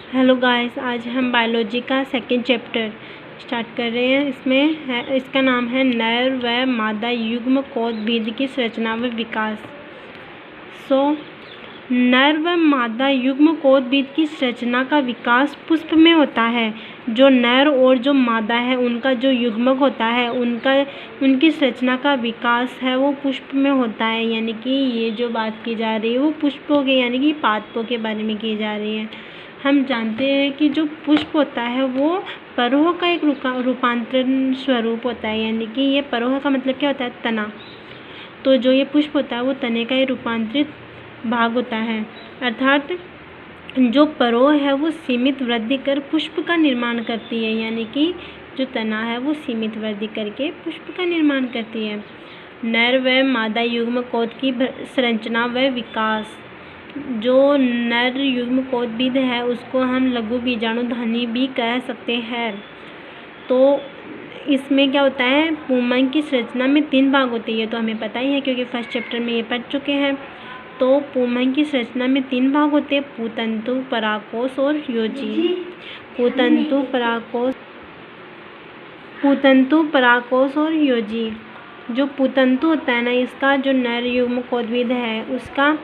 Hello guys, आज हम biology का सेकंड चैप्टर स्टार्ट कर रहे हैं। इसका नाम है नर व मादा युग्मकोद्भिद की संरचना व विकास। नर व मादा युग्मकोद्भिद की संरचना का विकास पुष्प में होता है। जो नर और जो मादा है उनका जो युग्मक होता है उनकी संरचना का विकास है वो पुष्प में होता है। यानी कि ये जो बात की जा रही है वो पुष्पों के यानी कि पादपों के बारे में की जा रही है। हम जानते हैं कि जो पुष्प होता है वो परोह का एक रूपांतरण स्वरूप होता है। यानी कि ये परोह का मतलब क्या होता है? तना। तो जो ये पुष्प होता है वो तने का एक रूपांतरित भाग होता है। अर्थात जो परोह है वो सीमित वृद्धि कर पुष्प का निर्माण करती है। यानी कि जो तना है वो सीमित वृद्धि करके पुष्प का निर्माण करती है। नर व मादा युग्मकोद की संरचना व विकास। जो नर युग्मकोद्भिद है उसको हम लघु बीजाणुधानी भी कह सकते हैं। तो इसमें क्या होता है? पुंमंग की संरचना में 3 भाग होते हैं। तो हमें पता ही है क्योंकि फर्स्ट चैप्टर में ये पढ़ चुके हैं। तो पुंमंग की संरचना में 3 भाग होते हैं: पुतंतु, परागकोश और योजी। पुतंतु, परागकोश और योजी। जो पुतंतु होता है ना, इसका जो नर युग्मकोद्भिद है उसका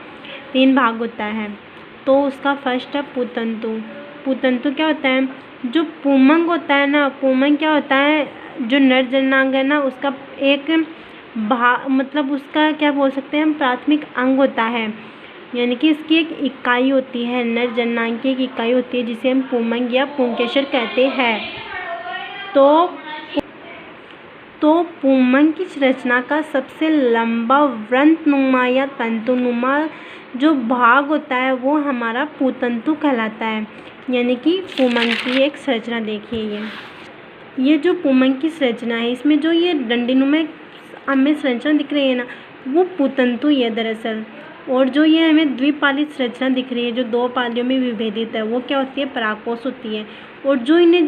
3 भाग होता है। तो उसका फर्स्ट है पुतंतु। पुतंतु क्या होता है? जो पुंमंग होता है ना, पुंमंग क्या होता है? जो नर जननांग है ना उसका एक मतलब उसका क्या बोल सकते हैं हम, प्राथमिक अंग होता है। यानी कि इसकी एक इकाई होती है, नर जननांग की एक इकाई होती है जिसे हम पुंमंग या पुंकेसर कहते हैं। तो पुंमंग की संरचना का सबसे लंबा वृंतनुमा या तंतुनुमा जो भाग होता है वो हमारा पुतंतु कहलाता है। यानी कि पुंमंग की एक संरचना देखिए, ये जो पुंमंग की संरचना है इसमें जो ये डंडीनुमा हमें संरचना दिख रही है ना वो पुतंतु है दरअसल। और जो ये हमें द्विपालित संरचना दिख रही है जो 2 पालियों में विभेदित है वो क्या होती है? परागकोश होती है। और जो इन्हें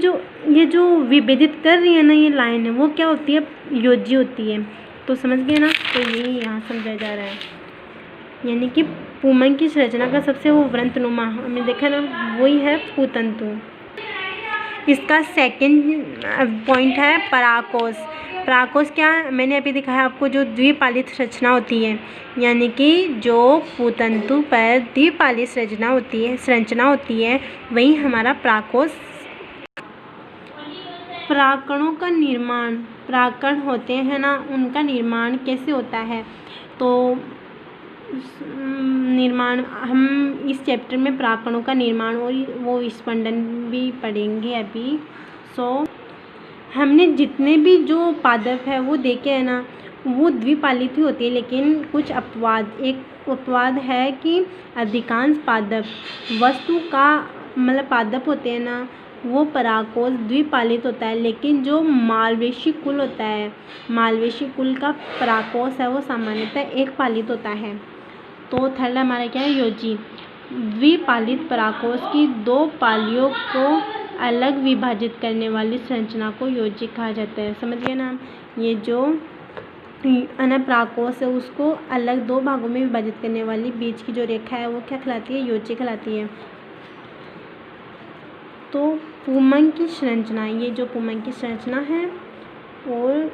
ये जो विभेदित कर रही है ना ये लाइन है वो क्या होती है? योजी होती है। तो समझ गए ना? तो यही यहाँ समझाया जा रहा है। यानी कि पुंमंग की संरचना का सबसे वो वृंतनुमा हमने देखा ना वही है पुतंतु। इसका सेकंड पॉइंट है परागकोश। परागकोश क्या मैंने अभी दिखाया आपको, जो द्विपालित संरचना होती है। यानी कि जो पुतंतु पर द्विपालित संरचना होती है वही हमारा परागकोश। परागकणों का निर्माण, परागकण होते हैं ना उनका निर्माण कैसे होता है? तो निर्माण हम इस चैप्टर में परागकणों का निर्माण और वो स्पंदन भी पढ़ेंगे अभी। हमने जितने भी जो पादप है वो देखे हैं ना वो द्विपालित ही होती है, लेकिन कुछ एक अपवाद है कि अधिकांश पादप वस्तु का मतलब पादप होते हैं ना वो परागकोश द्विपालित होता है। लेकिन जो मालवेशी कुल होता है, मालवेशी कुल का परागकोश है वो सामान्यतः एक पालित होता है। तो थर्ड हमारा क्या है? योजी। द्विपालित परागकोश की 2 पालियों को अलग विभाजित करने वाली संरचना को योजी कहा जाता है। समझ गए ना? ये जो परागकोश है उसको अलग 2 भागों में विभाजित करने वाली बीच की जो रेखा है वो क्या कहलाती है? योजी कहलाती है। तो पुंमंग की संरचना, ये जो पुंमंग की संरचना है और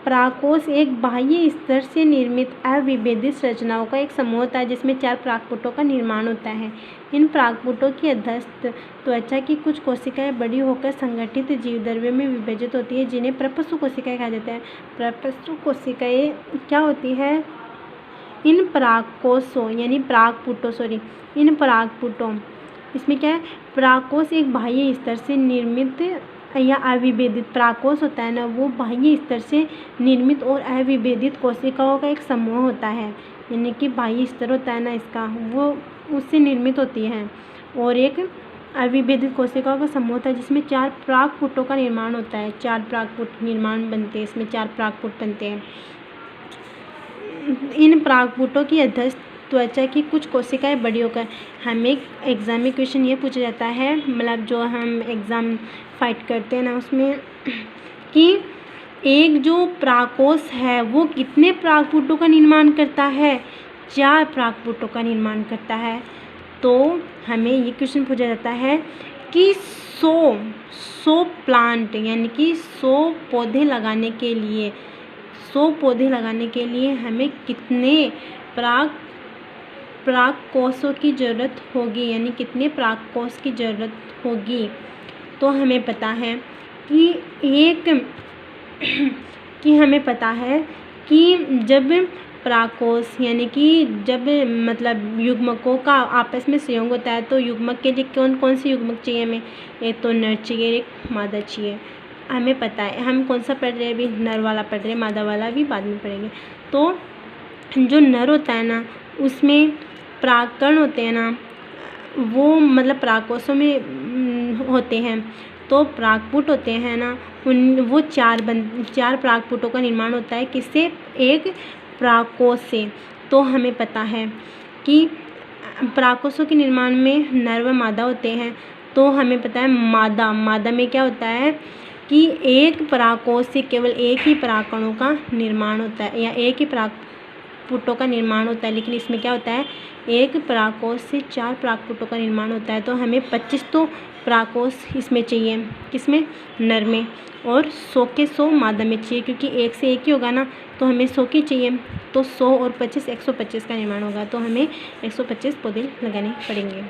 परागकोश एक बाह्य स्तर से निर्मित अविभेदित संरचनाओं का एक समूह होता है जिसमें 4 परागपुटों का निर्माण होता है। इन परागपुटों की अधस्थ त्वचा की कुछ कोशिकाएं बड़ी होकर संगठित जीवद्रव्य में विभाजित होती है जिन्हें प्रपस्व कोशिकाएं कहा जाता है। प्रपस्व कोशिकाएं क्या होती है? इन परागकोशों यानी इन परागपुटों इसमें क्या है? परागकोश एक बाह्य स्तर से निर्मित या अविभेदित परागकोश होता है ना वो बाह्य स्तर से निर्मित और अविभेदित कोशिकाओं का एक समूह होता है। यानी कि बाह्य स्तर होता है ना इसका वो उससे निर्मित होती है और एक अविभेदित कोशिकाओं का समूह होता है जिसमें 4 परागपुटों का निर्माण होता है। 4 परागपुट निर्माण बनते हैं, इसमें 4 परागपुट बनते हैं। इन परागपुटों की अधस्थ त्वचा की कुछ कोशिकाएं बड़ी होकर, हमें एग्जाम में क्वेश्चन ये पूछा जाता है मतलब जो हम एग्ज़ाम फाइट करते हैं ना उसमें कि एक जो परागकोश है वो कितने परागपुटों का निर्माण करता है? 4 परागपुटों का निर्माण करता है। तो हमें ये क्वेश्चन पूछा जाता है कि 100 प्लांट यानी कि 100 पौधे लगाने के लिए 100 पौधे लगाने के लिए हमें कितने परागकोशों की ज़रूरत होगी, यानी कितने परागकोश की ज़रूरत होगी। तो हमें पता है कि हमें पता है कि जब परागकोश यानी कि जब मतलब युग्मकों का आपस में संयोग होता है तो युग्मक के लिए कौन कौन से युग्मक चाहिए हमें, एक तो नर चाहिए, एक मादा चाहिए। हमें पता है हम कौन सा पढ़ रहे हैं, अभी नर वाला पढ़ रहे हैं, मादा वाला भी बाद में पढ़ेंगे। तो जो नर होता है ना उसमें परागकण होते हैं ना, वो मतलब परागकोशों में होते हैं। तो परागपुट होते हैं ना वो चार परागपुटों का निर्माण होता है, किससे, एक परागकोश से। तो हमें पता है कि परागकोशों के निर्माण में नर व मादा होते हैं। तो हमें पता है मादा में क्या होता है कि एक परागकोश से केवल एक ही परागकणों का निर्माण होता है या एक ही परागपुटों का निर्माण होता है, लेकिन इसमें क्या होता है एक परागकोश से 4 परागपुटों का निर्माण होता है। तो हमें 25 तो परागकोश इसमें चाहिए, किसमें, नर में, और 100 के 100 मादा में चाहिए, क्योंकि एक से एक ही होगा ना, तो हमें 100 की चाहिए। तो 100 और 25 125 का निर्माण होगा, तो हमें 125 पौधे लगाने पड़ेंगे।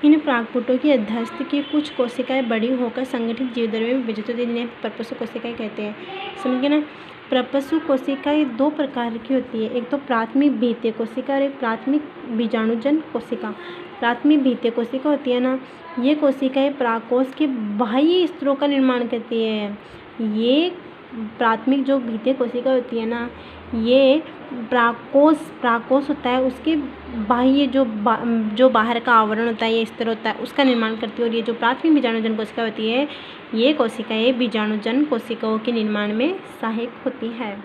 इन परागपुटों की अध्यस्थ की कुछ कोशिकाएं बड़ी होकर संगठित जीवद्रव्य में विभाजित होती है, जिन्हें परपसु कोशिकाएं कहते हैं। समझ गए ना। परपसु कोशिकाएं 2 प्रकार की होती है, एक तो प्राथमिक भित्तीय कोशिका और एक प्राथमिक बीजाणुजन कोशिका। प्राथमिक भित्तीय कोशिका होती है ना, ये कोशिकाएं परागकोश के बाह्य स्तरों का निर्माण करती है। ये प्राथमिक जो भित्तीय कोशिका होती है ना, ये परागकोश होता है, उसके बाह्य जो बाहर का आवरण होता है, ये स्तर होता है, उसका निर्माण करती है। और ये जो प्राथमिक बीजाणुजन कोशिका होती है, ये कोशिकाएं बीजाणुजन कोशिकाओं के निर्माण में सहायक होती है।